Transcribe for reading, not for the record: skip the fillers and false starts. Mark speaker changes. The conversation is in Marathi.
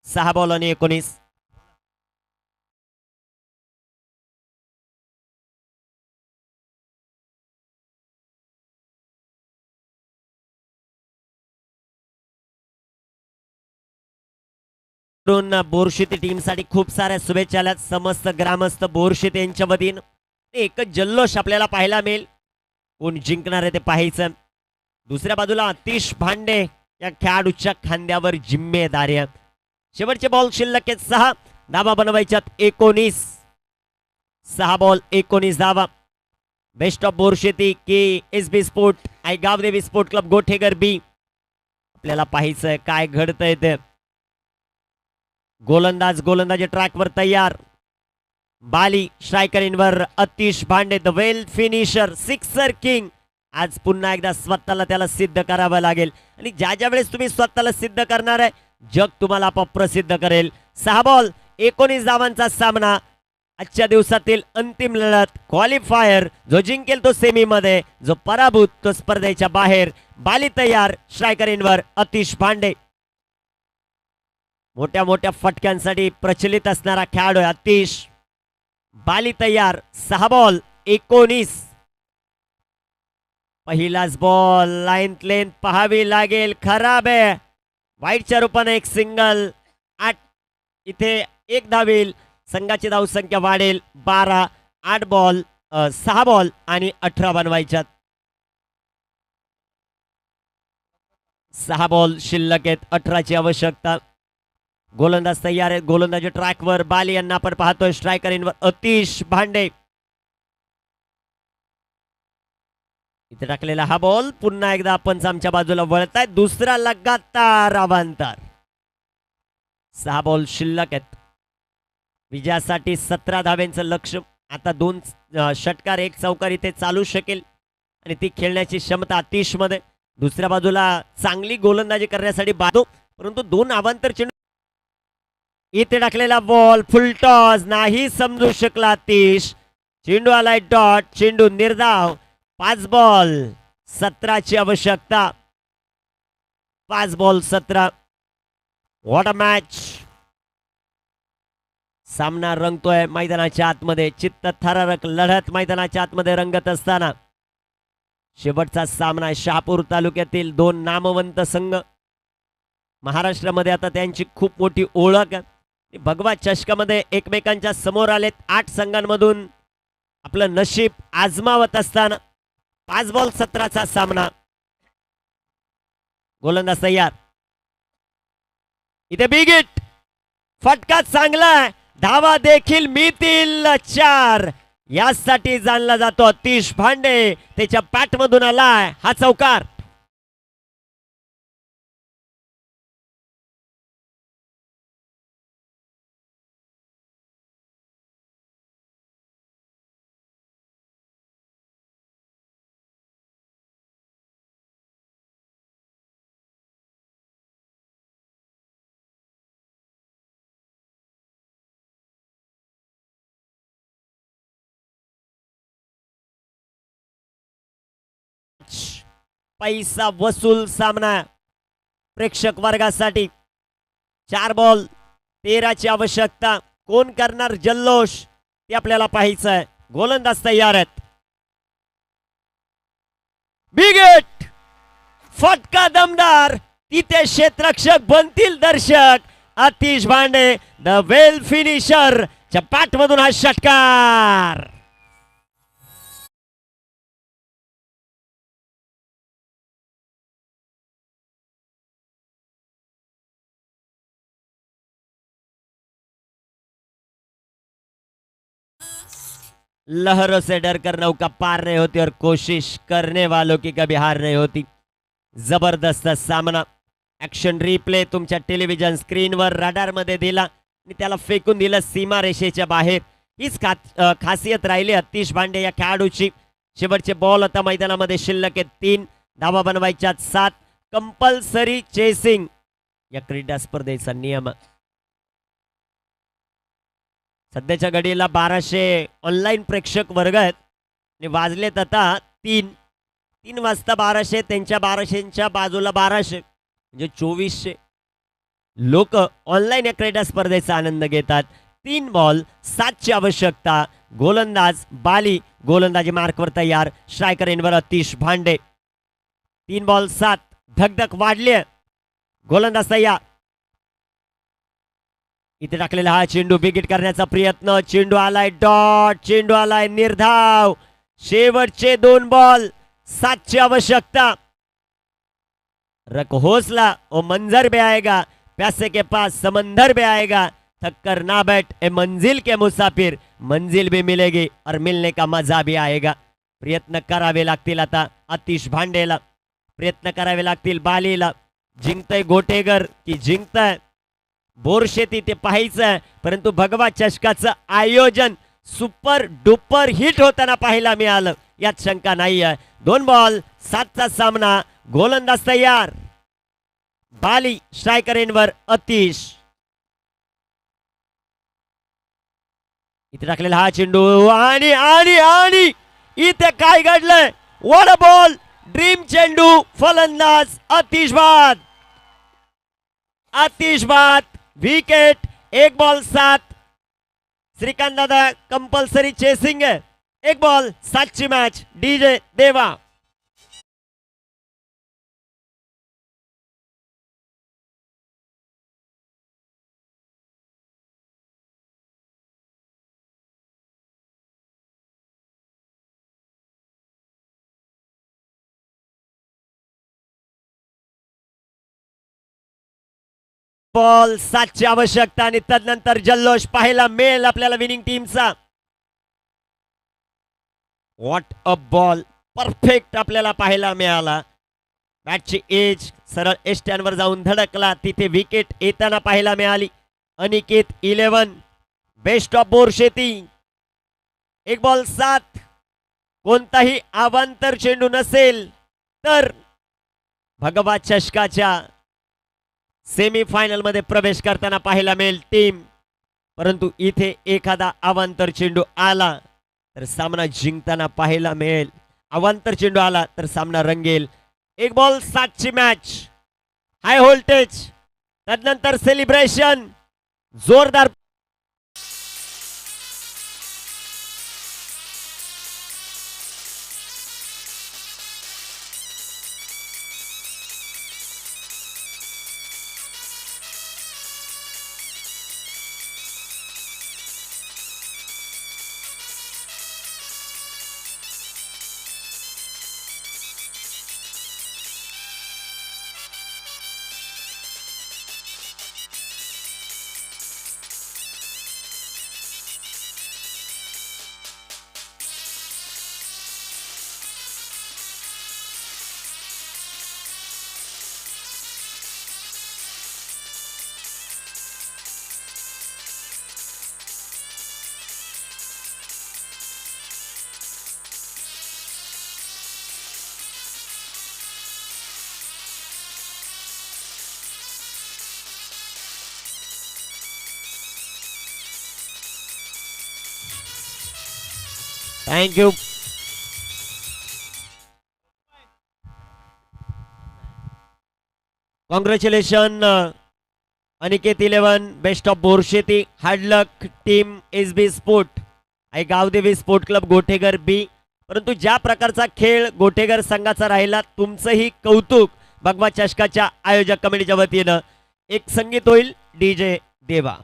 Speaker 1: 6 बॉल आणि 19. बोरशेती टीमसाठी खूप साऱ्या शुभेच्छा आल्यात. समस्त ग्रामस्थ बोरशेती यांच्या वतीनं एकच जल्लोष आपल्याला पाहायला मिळेल. कोण जिंकणार आहे ते पाहायचं. दुसऱ्या बाजूला आतिश भांडे या खेळाडूच्या खांद्यावर जिम्मेदारी आहे. शेवटचे बॉल शिल्लक आहेत 6 धावा बनवायच्यात 19. 6 बॉल 19 धावा. बेस्ट ऑफ बोरशेती के एस बी स्पोर्ट आई Gavdevi sport club Gothegar B. आपल्याला पाहायचंय काय घडतंय ते. गोलंदाजी ट्रॅकवर तयार. बाली स्ट्रायकर इनवर आतिश भांडे the well finisher sixer king. आज पुन्हा एकदा स्वतःला त्याला सिद्ध करावं लागेल आणि ज्या वेळेस तुम्ही स्वतःला सिद्ध करणार आहे जग तुम्हाला आपोआप प्रसिद्ध करेल. 6 बॉल 19 धावांचा सामना. आजच्या दिवसातील अंतिम लढत क्वालिफायर. जो जिंकेल तो सेमी मध्ये, जो पराभूत तो स्पर्धेच्या बाहेर. बाली तयार स्ट्रायकर इनवर आतिश भांडे. मोठ्या मोठ्या फटक्यांसाठी प्रचलित असणारा खेळाडू आतिश. बाली तयार. 6 बॉल 19. पहिलाच बॉल लाईन लेंथ पाहावी लागेल. खराब आहे. वाईटच्या रूपाने एक सिंगल. 8 इथे 1 धावेल. संघाची धावसंख्या वाढेल 12. 8 बॉल 6 बॉल आणि 18 बनवायच्यात. 6 बॉल शिल्लक आहेत. 18ची आवश्यकता. गोलंदाज तयार आहेत. गोलंदाजी ट्रॅकवर बाली यांना आपण पाहतोय. स्ट्रायकर इनवर आतिश भांडे. इथे टाकलेला हा बॉल पुन्हा एकदा आपण आमच्या बाजूला वळताय. दुसरा लगातार अवांतर. 6 बॉल शिल्लक आहेत. विजयासाठी 17 धाव्यांचं लक्ष. आता 2 षटकार 1 चौकार इथे चालू शकेल आणि ती खेळण्याची क्षमता आतिश मध्ये. दुसऱ्या बाजूला चांगली गोलंदाजी करण्यासाठी बादो, परंतु 2 अवांतर चेंडू. इथे टाकलेला बॉल फुलटॉस नाही समजू शकला आतिश. चेंडू आलाय डॉट. चेंडू निर्धाव. 5 बॉल 17ची आवश्यकता. 5 बॉल 17. What a match. सामना रंगतोय मैदानाच्या आतमध्ये. चित्त थरारक लढत मैदानाच्या आतमध्ये रंगत असताना शेवटचा सामना शहापूर तालुक्यातील 2 नामवंत संघ. महाराष्ट्रामध्ये आता त्यांची खूप मोठी ओळख. भगवा चषकामध्ये एकमेकांच्या समोर आलेत. 8 संघांमधून आपलं नशीब आजमावत असताना 5 बॉल 17चा सामना. गोलंदाज तयार. इथे बिग हिट. फटका चांगला. धावा देखील मिळतील 4. यासाठी जाणला जातो आतिश भांडे. त्याच्या पॅटमधून आलाय हा चौकार. पैसा वसूल सामना प्रेक्षक वर्गासाठी. 4 बॉल 13ची आवश्यकता. कोण करणार जल्लोष ते आपल्याला पाहायचं आहे. गोलंदाज तयार आहेत. Big hit. फटका दमदार. तिथे क्षेत्ररक्षक बनतील दर्शक. आतिश भांडे द वेल फिनिशर च्या पॅटमधून हा षटकार. लहरों से डरकर नौका पार नहीं होती और कोशिश करने वालों की कभी हार नहीं होती. जबरदस्त सामना. ऍक्शन रिप्ले तुमच्या टेलिव्हिजन स्क्रीनवर रडार मध्ये दिला आणि त्याला फेकून दिलं सीमा रेषेच्या बाहेर. हीच खासियत राहिली आतिश भांडे या खेळाडूची. शेवटचे बॉल आता मैदानामध्ये शिल्लक आहेत 3. धावा बनवायच्या 7. कंपल्सरी चेसिंग या क्रीडा स्पर्धेचा नियम. सध्याच्या घडीला 1200 ऑनलाईन प्रेक्षक वर्ग आहेत आणि वाजलेत आता 3 वाजता 1200. त्यांच्या 1200च्या बाजूला 1200 म्हणजे 2400. लोक ऑनलाईन या क्रीडा स्पर्धेचा आनंद घेतात. 3 बॉल 7ची आवश्यकता. गोलंदाज बाली गोलंदाजी मार्कवर तयार. स्ट्रायकर एंडवर अतिश भांडे. 3 बॉल 7. धकधक वाढली. गोलंदाज तयार. इथे टाकलेला हा चेंडू विकेट करण्याचा प्रयत्न. चेंडू आलाय डॉट. चेंडू आलाय निर्धाव. शेवटचे 2 बॉल 7ची आवश्यकता. रक हौसला ओ मंजर भी आएगा. प्यासे के पास समंदर भी आएगा. थक्कर ना बैठ ए मंजिल के मुसाफिर. मंजिल भी मिलेगी और मिलने का मजा भी आएगा. प्रयत्न करावे लागतील आता अतिश भांडेला. प्रयत्न करावे लागतील बालीला. जिंकतय गोटेगर की जिंकतय बोरशेती ते पाहायचं. परंतु भगवा चषकाचं आयोजन सुपर डुपर हिट होताना पाहायला मिळालं यात शंका नाही आहे. 2 बॉल 7चा सामना. गोलंदाज तयार. बाली स्ट्रायकर एंडवर अतिश. इथे टाकलेला हा चेंडू आणि आणि आणि इथे काय घडलंय. What a ball. ड्रीम चेंडू. फलंदाज अतिश बाद. अतिश बाद. विकेट. 1 बॉल 7. श्रीकांत दादा कंपल्सरी चेसिंग है. 1 बॉल 7ची मॅच. डीजे देवा. बॉल 7ची आवश्यकता आणि तदनंतर जल्लोष पाहायला मिळेल आपल्याला विनिंग टीमचा. What a ball. परफेक्ट आपल्याला पाहायला मिळाला. बॅटची एज सरळ एस्टॅनवर जाऊन धडकला. तिथे विकेट येताना पाहायला मिळाली. Aniket 11 best of Borsheti. 1 ball 7. कोणताही अवांतर चेंडू नसेल तर भगवा चषकाच्या सेमीफायनल मध्ये प्रवेश करताना पाहायला मिळेल टीम. परंतु इथे एखादा अवांतर चेंडू आला तर सामना जिंकताना पाहायला मिळेल. अवांतर चेंडू आला तर सामना रंगेल. 1 बॉल 7ची मॅच. High voltage. तदनंतर सेलिब्रेशन जोरदार. Thank you. Congratulation Aniket 11 best of Borsheti. Hard luck team SB sport आणि Gavdevi sport club Gothegar B. परंतु ज्या प्रकारचा खेळ गोठेगर संघाचा राहिला तुमचंही कौतुक. भगवा चषकाच्या आयोजक कमिटीच्या वतीनं एक संगीत होईल डीजे देवा.